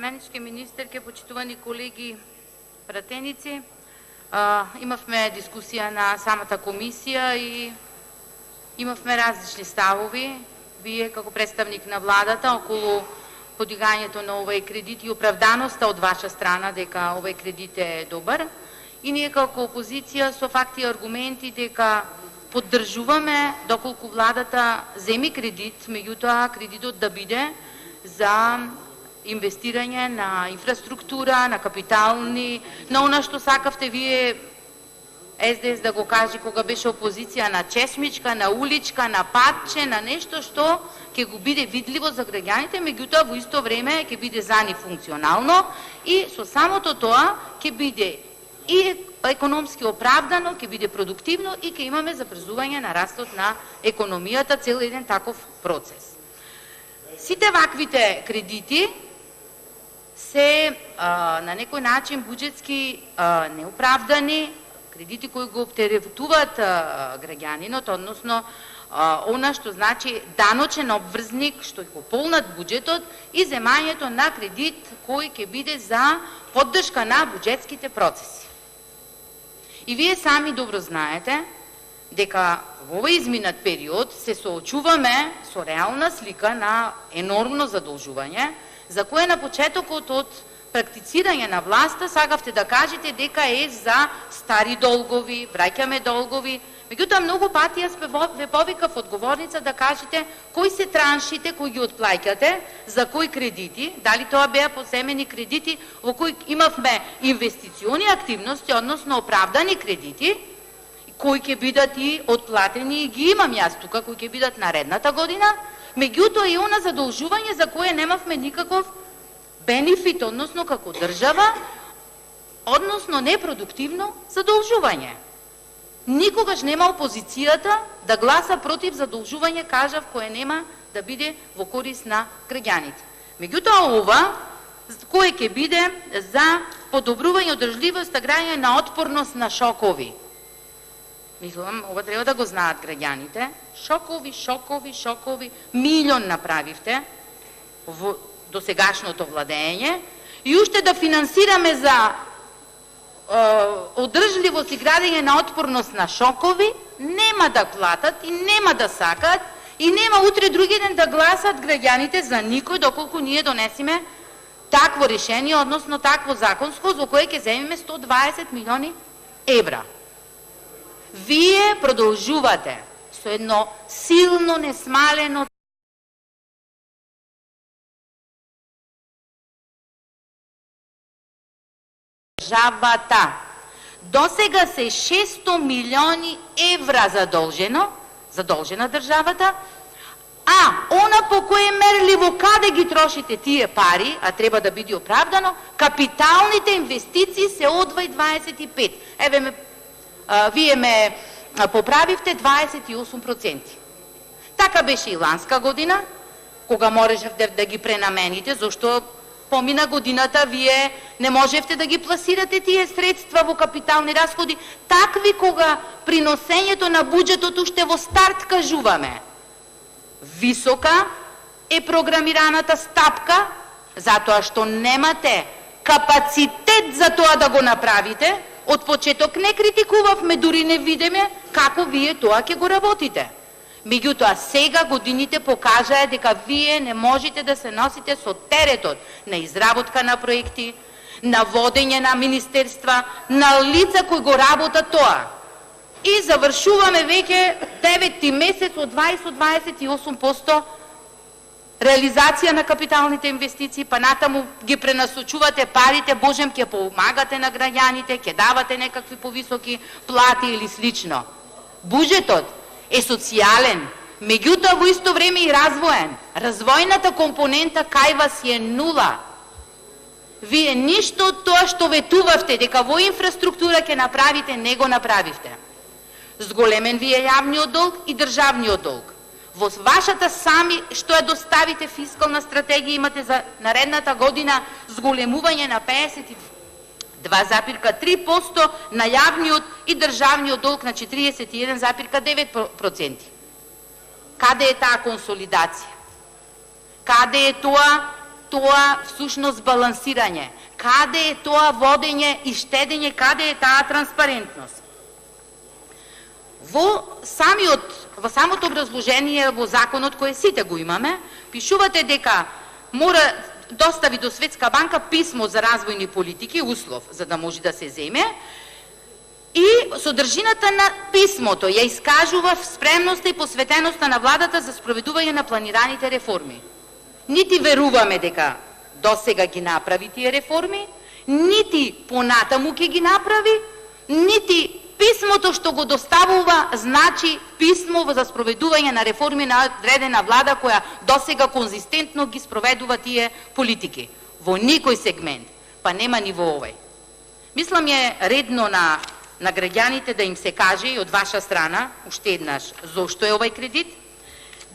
Племеннички, министерке, почитувани колеги пратеници. Имавме дискусија на самата комисија и имавме различни ставови. Вие како представник на владата околу подигањето на овој кредит и оправданоста од ваша страна дека овој кредит е добар. И ние како опозиција со факти и аргументи дека поддржуваме доколку владата земи кредит, меѓутоа кредитот да биде за инвестирање на инфраструктура, на капитални, на она што сакавте вие СДС да го каже кога беше опозиција, на чешмичка, на уличка, на патче, на нешто што ќе го биде видливо за граѓаните, меѓутоа во исто време ќе биде за нив функционално и со самото тоа ќе биде и економски оправдано, ќе биде продуктивно и ќе имаме забрзување на растот на економијата, цел еден таков процес. Сите ваквите кредити се на некој начин буџетски неоправдани, кредити кои го оптеретуваат граѓанинот, односно она што значи даночен обврзник што ќе пополнат буџетот и земањето на кредит кој ќе биде за поддршка на буџетските процеси. И вие сами добро знаете дека во овој изминат период се соочуваме со реална слика на енормно задолжување, за кое на почетокот од практицирање на власта сакавте да кажете дека е за стари долгови, враќаме долгови. Меѓутоа многу пати јас ве повикав од говорница да кажете кои се траншите кои ги отплаќате, за кои кредити, дали тоа беа поземени кредити во кои имавме инвестициони активности, односно оправдани кредити, кои ќе бидат и отплатени и ги имам јас тука, кои ќе бидат наредната година, меѓутоа и она задолжување за кое немавме никаков бенефит, односно како држава, односно непродуктивно задолжување. Никогаш нема опозицијата да гласа против задолжување, кажав, кое нема да биде во корист на граѓаните. Меѓутоа ова, кое ќе биде за подобрување одржливост, граѓање на отпорност на шокови. Мислам, ова треба да го знаат граѓаните. Шокови, милион направивте во досегашното владење и уште да финансираме за одржливост и градење на отпорност на шокови, нема да платат и нема да сакат и нема утре други ден да гласат граѓаните за никој доколку ние донесеме такво решение, односно такво законско за кое ќе земеме 120 милиони евра. Вие продолжувате со едно силно несмалено државата. Досега се 600 милиони евра задолжена државата, а она по кое мерливо каде ги трошите тие пари, а треба да биде оправдано, капиталните инвестиции се од 25. Еве вие ме поправивте 28%. Така беше и ланска година, кога можевте да ги пренамените, зашто помина годината вие не можевте да ги пласирате тие средства во капитални расходи, такви кога приносењето на буџетот уште во старт кажуваме. Висока е програмираната стапка, затоа што немате капацитет за тоа да го направите. Од почеток не критикувавме, дури не видиме како вие тоа ќе го работите. Меѓутоа, сега годините покажаа дека вие не можете да се носите со теретот на изработка на проекти, на водење на министерства, на лица кои го работат тоа. И завршуваме веќе 9-ти месец од 28% реализација на капиталните инвестиции, па натаму ги пренасочувате парите, божем ќе помагате на граѓаните, ќе давате некакви повисоки плати или слично. Буџетот е социјален, меѓутоа во исто време и развоен. Развојната компонента кај вас е нула. Вие ништо од тоа што ветувавте дека во инфраструктура ќе направите, не го направивте. Зголемен ви е јавниот долг и државниот долг. Во вашата сами што ја доставите фискална стратегија имате за наредната година зголемување на 52,3% на јавниот и државниот долг на 41,9%. Каде е таа консолидација? Каде е тоа тоа всушност балансирање? Каде е тоа водење и штедење, каде е таа транспарентност? Во самото образложение во законот, кое сите го имаме, пишувате дека мора достави до Светска банка писмо за развојни политики, услов за да може да се земе, и содржината на писмото ја искажува спремноста и посветеноста на владата за спроведување на планираните реформи. Нити веруваме дека досега ги направи тие реформи, нити понатаму ќе ги направи, нити писмото што го доставува значи писмо за спроведување на реформи на одредена влада која досега конзистентно ги спроведува тие политики. Во никој сегмент, па нема ни во овој. Мислам е редно на граѓаните да им се каже и од ваша страна, уште еднаш, зошто е овој кредит,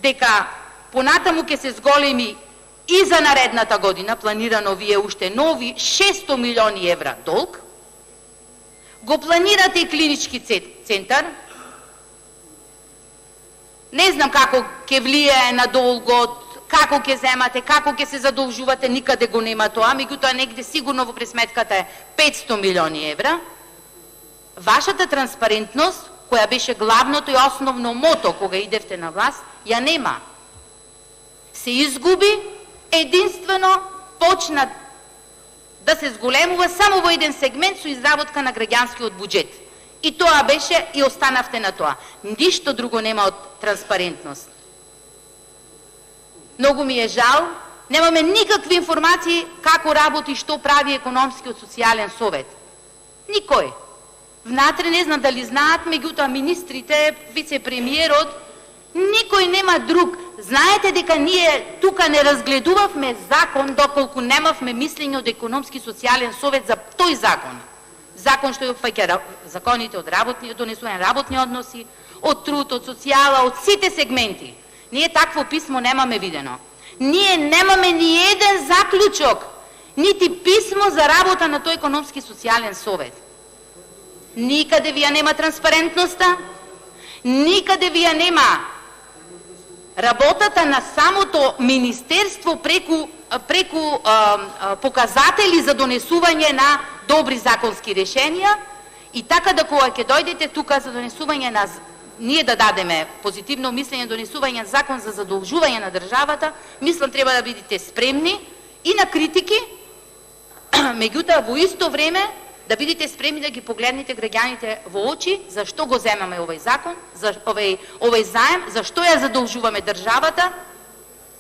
дека понатаму ќе се зголеми и за наредната година, планирано вие уште нови 600 милиони евра долг, го планирате и клинички центар, не знам како ќе влијае на долгот, како ќе земате, како ќе се задолжувате, никаде го нема тоа, меѓутоа негде сигурно во пресметката е 500 милиони евра. Вашата транспарентност, која беше главното и основно мото кога идевте на власт, ја нема. Се изгуби, единствено почна да се зголемува само во еден сегмент со изработка на граѓанскиот буџет. И тоа беше и останавте на тоа. Ништо друго нема од транспарентност. Многу ми е жал, немаме никакви информации како работи и што прави економскиот социјален совет. Никој. Внатре не знам дали знаат, меѓутоа министрите, вице-премиерот, никој нема друг. Знаете дека ние тука не разгледувавме закон доколку немавме мислење од економски социјален совет за тој закон. Закон што опфаќа законите од донесување работни односи, од труд, од социјала, од сите сегменти. Ние такво писмо немаме видено. Ние немаме ни еден заклучок, нити писмо за работа на тој економски социјален совет. Никаде вија нема транспарентноста, никаде вија нема работата на самото министерство преку показатели за донесување на добри законски решенија и така да кога ќе дојдете тука за донесување на ние да дадеме позитивно мислење донесување на закон за задолжување на државата, мислам треба да бидете спремни и на критики, меѓутоа во исто време да бидете спремни да ги погледнете граѓаните во очи зашто го земаме овој закон, овој заем, зашто ја задолжуваме државата.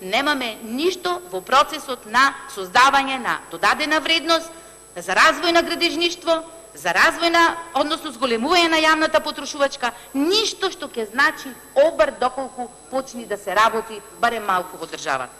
Немаме ништо во процесот на создавање на додадена вредност, за развој на градежништво, за развој на, односно зголемување на јавната потрошувачка, ништо што ќе значи обрт доколку почни да се работи барем малку во државата.